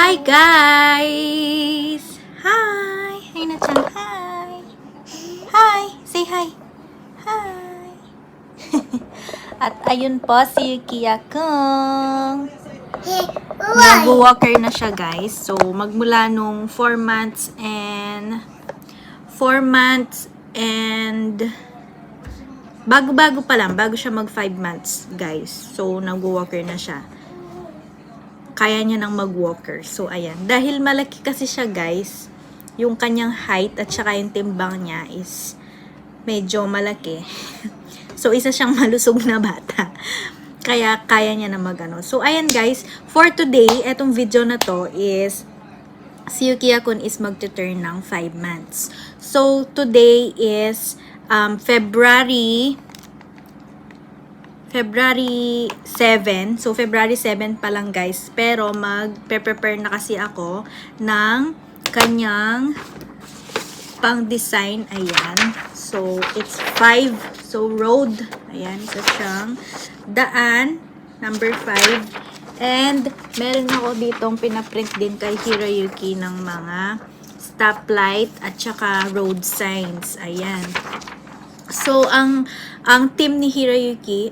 Hi guys! Hi! Hi na chan. Hi! Hi! Say hi! Hi! At ayun po si Yukiya kung nag-walker na siya guys. So magmula nung 4 months and bago-bago pa lang, bago siya mag 5 months guys. So nag-walker na siya. Kaya niya nang mag-walker. So, ayan. Dahil malaki kasi siya, guys, yung kanyang height at saka yung timbang niya is medyo malaki. So, isa siyang malusog na bata. Kaya, kaya niya na mag-ano. So, ayan, guys. For today, etong video na to is si Yukiya-kun is mag-turn ng 5 months. So, today is February 7. So, February 7 pa lang guys. Pero, mag-prepare na kasi ako ng kanyang pang-design. Ayan. So, it's 5. So, road. Ayan. Isa siyang daan. Number 5. And, meron ako ditong pinaprint din kay Hiroyuki ng mga stoplight at saka road signs. Ayan. So, ang team ni Hiroyuki,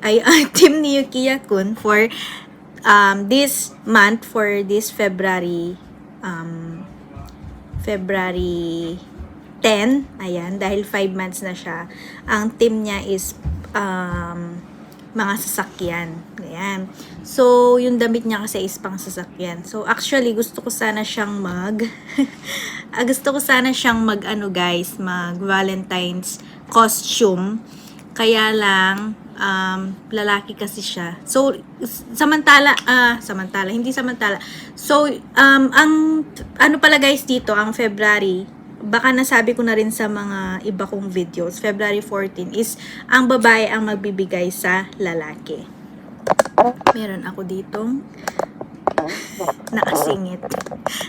team ni Yukiya-kun for this month, for this February 10, ayan, dahil 5 months na siya, ang team niya is mga sasakyan. Ayan. So, yung damit niya kasi is pang sasakyan. So, actually, gusto ko sana siyang mag guys, mag Valentine's costume. Kaya lang, lalaki kasi siya. So, So, ang, ano pala guys dito, ang February, baka nasabi ko na rin sa mga iba kong videos, February 14 is, ang babae ang magbibigay sa lalaki. Meron ako ditong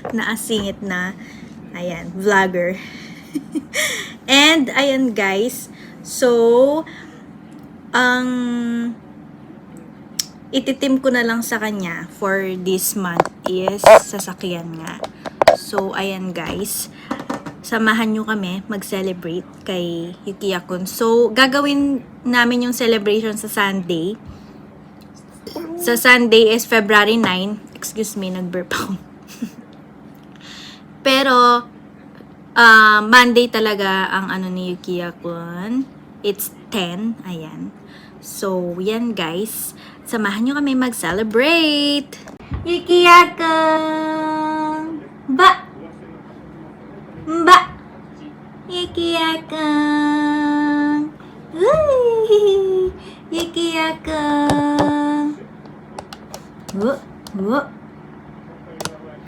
naasingit na, ayan, vlogger. And, ayan guys, so, ititim ko na lang sa kanya for this month is sasakyan nga. So, ayan guys, samahan nyo kami mag-celebrate kay Yukiya-kun. So, gagawin namin yung celebration sa Sunday. Sa Sunday is February 9. Excuse me, nag-burp ako. Pero, Monday talaga ang ano ni Yukiya-kun. It's 10. Ayan. So, yan guys. Samahan nyo kami mag-celebrate. Yukiya-kun! Ba! Yukiya-kun! Yukiya-kun!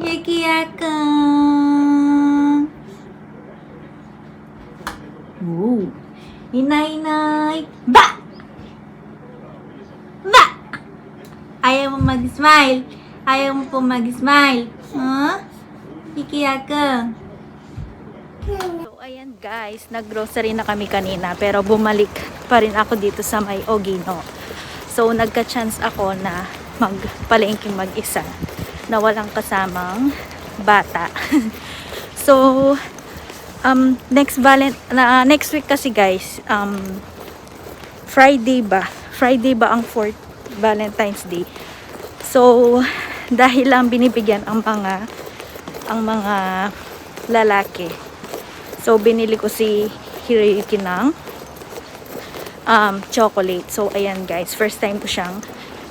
Yukiya-kun! Woo! Inay-nay! Ba! Ba! Ayaw mo mag-smile. Ayaw mo po mag-smile. Huh? Yukiya-kun. So, ayan guys. Nag-grocery na kami kanina. Pero bumalik pa rin ako dito sa may Ogino. So, nagka-chance ako na magpalengke mag-isa. Na walang kasamang bata. So, next week kasi guys, Friday ba ang 4th Valentine's Day. So, dahil lang binibigyan ang mga lalaki. So, binili ko si Hiroyuki ng chocolate. So, ayan guys, first time ko siyang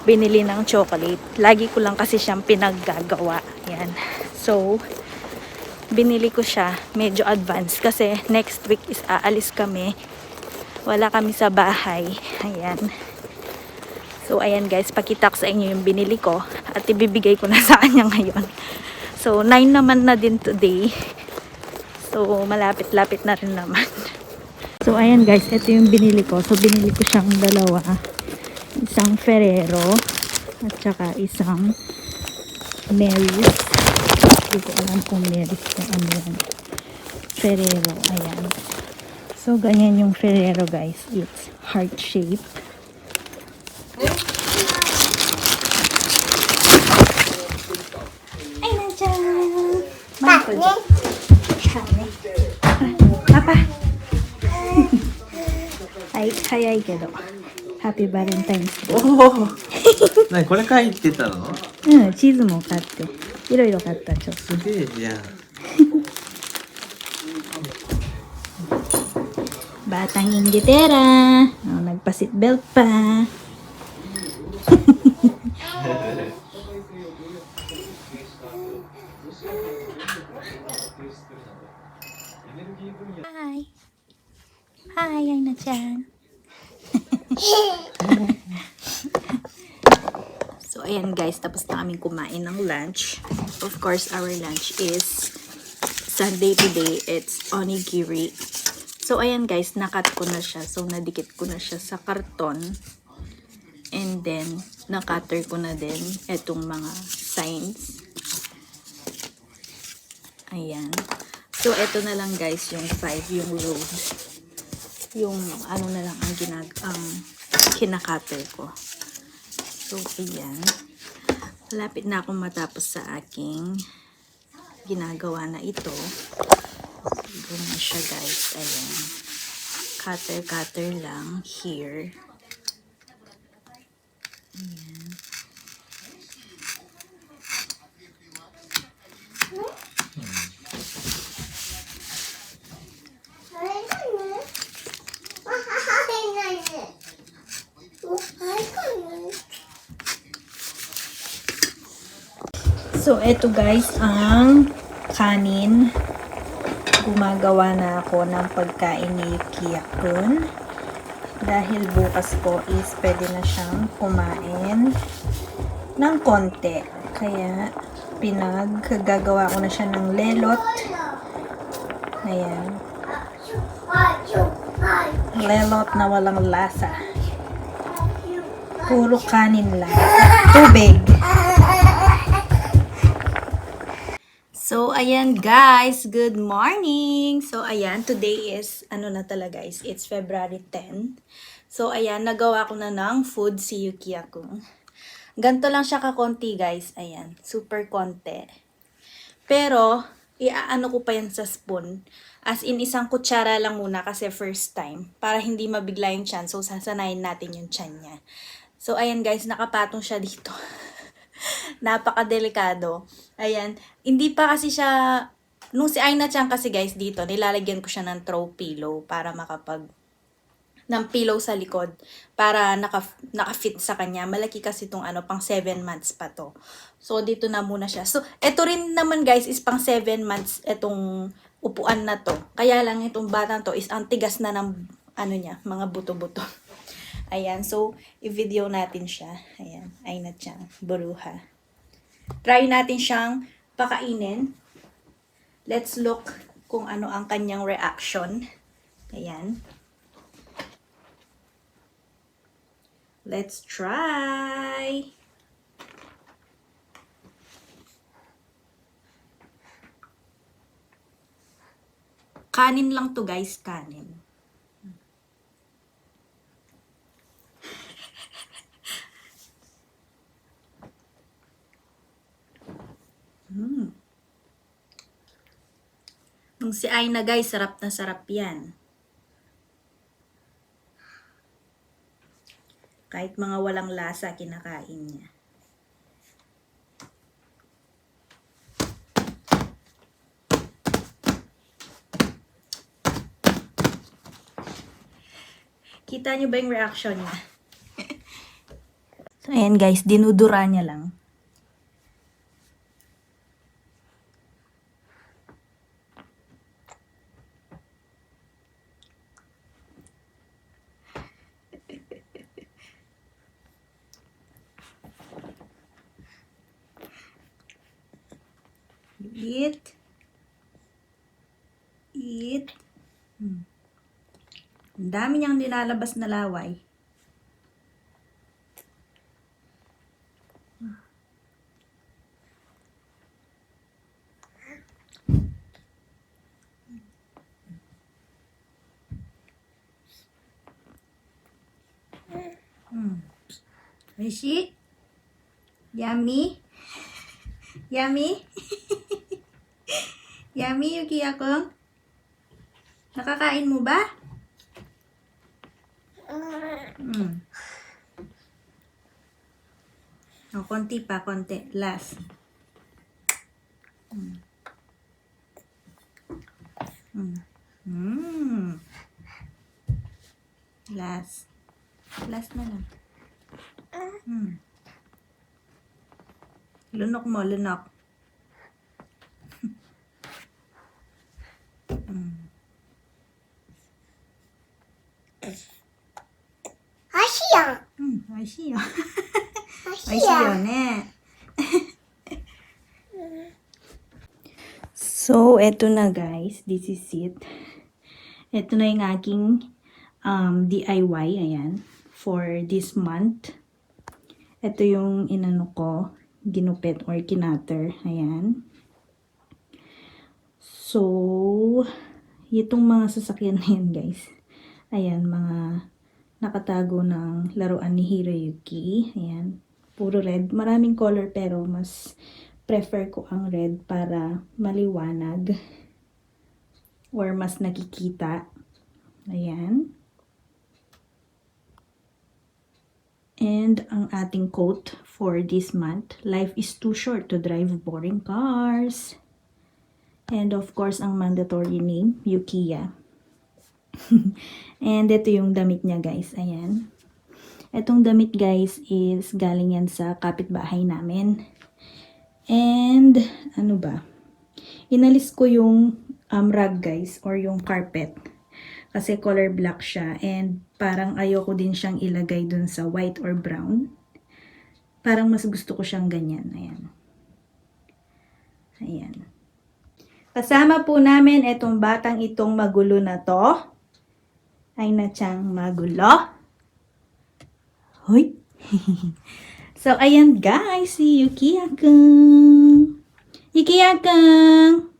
binili ng chocolate. Lagi ko lang kasi siyang pinaggagawa. Ayan. So, binili ko siya medyo advance kasi next week is aalis kami. Wala kami sa bahay. Ayan. So, ayan guys, pakita ko sa inyo yung binili ko at ibibigay ko na sa kanya ngayon. So, 9 naman na din today. So, malapit-lapit na rin naman. So, ayan guys, ito yung binili ko. So, binili ko siyang dalawa. Isang Ferrero at saka isang Mary's. Hindi ko alam kung Mary's kung ano yan. Ferrero, ayan. So, ganyan yung Ferrero guys. It's heart shape. Ay, nandiyan! これじゃあねパパはい、早いけどハッピーバレンタインスデー。おお何これ書いてたの？うん、チーズも買っていろいろ買ったちょっと。すげえじゃん。Batang Inggitera. Oh, nagpa-seatbelt pa. Hi. Hi, Aina-chan. So, ayan guys, tapos na kaming kumain ng lunch. Of course, our lunch is Sunday today. It's onigiri. So, ayan guys, nakat ko na siya. So, nadikit ko na siya sa karton. And then, nakatter ko na din itong mga signs. Ayan. So, eto na lang guys, yung 5, yung road. Yung ano na lang ang kinakatter ko. So, ayan. Malapit na akong matapos sa aking ginagawa na ito. Siguro na siya guys. Ayan. Cutter lang here. Ayan. So, eto guys, ang kanin. Gumagawa na ako ng pagkain ni Kiyakun. Dahil bukas po is pwede na siyang kumain ng konti. Kaya, gagawa ko na siya ng lelot. Ayan. Lelot na walang lasa. Puro kanin lang. Tubig. So, ayan guys, good morning! So, ayan, today is, ano na talaga guys, it's February 10. So, ayan, nagawa ko na ng food si Yuki Akung. Ganto lang siya kakonti guys, ayan, super konti. Pero, iaano ko pa yan sa spoon. As in, isang kutsara lang muna kasi first time, para hindi mabigla yung tiyan. So, sasanayin natin yung tiyan niya. So, ayan guys, nakapatong siya dito. Napakadelikado. Ayan. Hindi pa kasi siya, nung si Aina-chan kasi guys dito, nilalagyan ko siya ng throw pillow para ng pillow sa likod para naka-fit sa kanya. Malaki kasi itong pang 7 months pa to. So, dito na muna siya. So, ito rin naman guys is pang 7 months itong upuan na to. Kaya lang itong batang to is ang tigas na ng niya, mga buto-buto. Ayan, so, i-video natin siya. Ayan, Aina-chan, buruha. Try natin siyang pakainin. Let's look kung ano ang kanyang reaction. Ayan. Let's try! Kanin lang to guys, kanin. Nung si Aina guys, sarap na sarap yan. Kahit mga walang lasa, kinakain niya. Kita niyo ba yung reaction niya? So, ayan guys, dinudura niya lang. Eat. Eat. Ang dami niyang nilalabas na laway. Rishi? Yummy? Yummy? Yummy, Yuki ako? Nakakain mo ba? O, konti pa, konti. Last. Last. Last na lang. Lunok mo, lunok.おいしいよ。おいしいよね。So, eto na guys. This is it. Eto na yung aking DIY. Ayan. For this month. Ito yung inano ko. Ginupit or kinater. Ayan. So, itong mga sasakyan na yan guys. Ayan, mga nakatago ng laruan ni Hiroyuki. Ayan. Puro red. Maraming color pero mas prefer ko ang red para maliwanag or mas nakikita. Ayan. And ang ating quote for this month, life is too short to drive boring cars. And of course, ang mandatory name, Yukiya. And ito yung damit niya guys. Ayan. Itong damit guys is galing yan sa kapitbahay namin. And ano ba? Inalis ko yung rug guys or yung carpet. Kasi color black siya. And parang ayoko din siyang ilagay dun sa white or brown. Parang mas gusto ko siyang ganyan. Ayan. Ayan. Kasama po namin itong batang itong magulo na to. Ay na siyang magulo. Hoy! So, ayan guys, si Yukiya-kun. Yukiya-kun!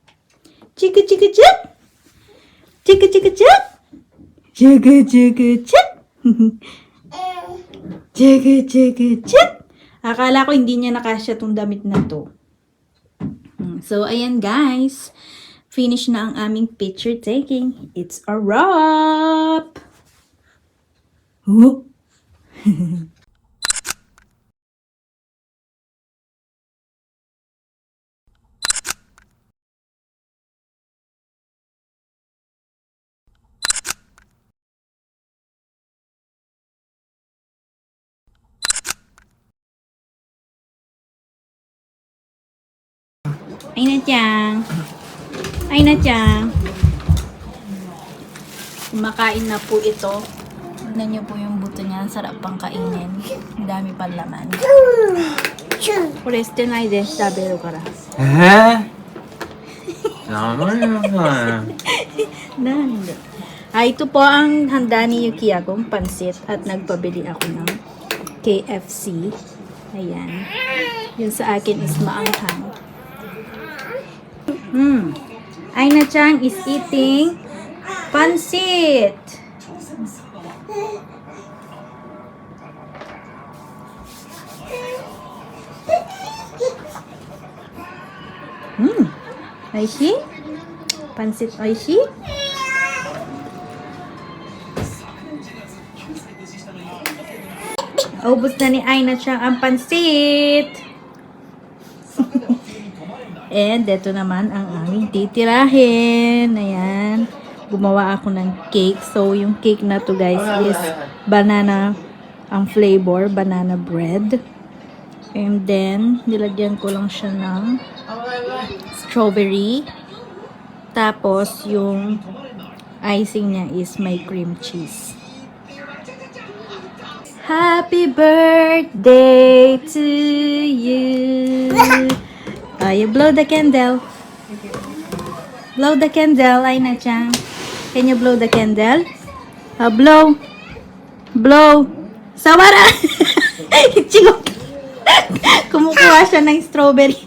Chika-chika-chik! Chika-chika-chik! Chika-chika-chik! Chika-chika-chik! Akala ko hindi niya nakasya tong damit na to. So, ayan guys. Finish na ang aming picture taking. It's a wrap! Oh! Ay na tiyang. Ay na tiyang. Kumakain na po ito. Tignan niyo po yung buto niya. Sarap pang kainin. Ang dami pang laman. Kore, shite nai desu. Taberu kara. Nande. Ito po ang handa ni Yukiya kong pansit. At nagpabili ako ng KFC. Ayan. Yun sa akin is maanghang. Aina-chan is eating pansit. Oishi? Pansit oishi? Ubus na ni Aina-chan ang pansit. And ito naman ang aming titirahin. Ayan. Gumawa ako ng cake. So, yung cake na to guys is banana ang flavor. Banana bread. And then, nilagyan ko lang siya ng strawberry. Tapos, yung icing niya is may cream cheese. Happy birthday to you. You blow the candle. Blow the candle, Aina-chan. Can you blow the candle? Blow. Blow. Sawara! Ichigo. Kumukuha siya ng strawberry.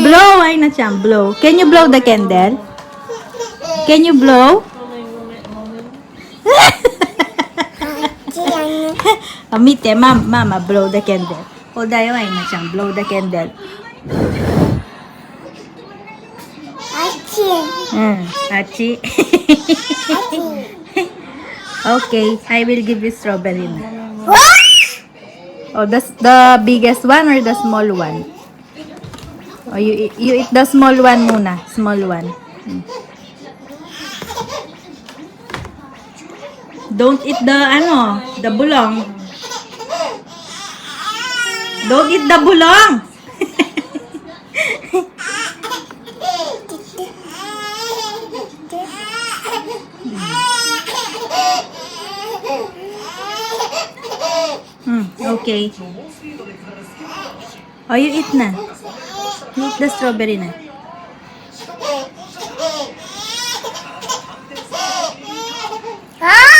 Blow, Aina-chan. Blow. Can you blow the candle? Can you blow? Mite, mama, blow the candle. Odayo, Aina-chan. Blow the candle. Achi. Okay, I will give you strawberry na. Oh, the biggest one or the small one? Oh, you eat the small one muna. Small one. Don't eat the bulong. Don't eat the bulong. Okay. Oh, you eat na. You eat the strawberry na. Huh?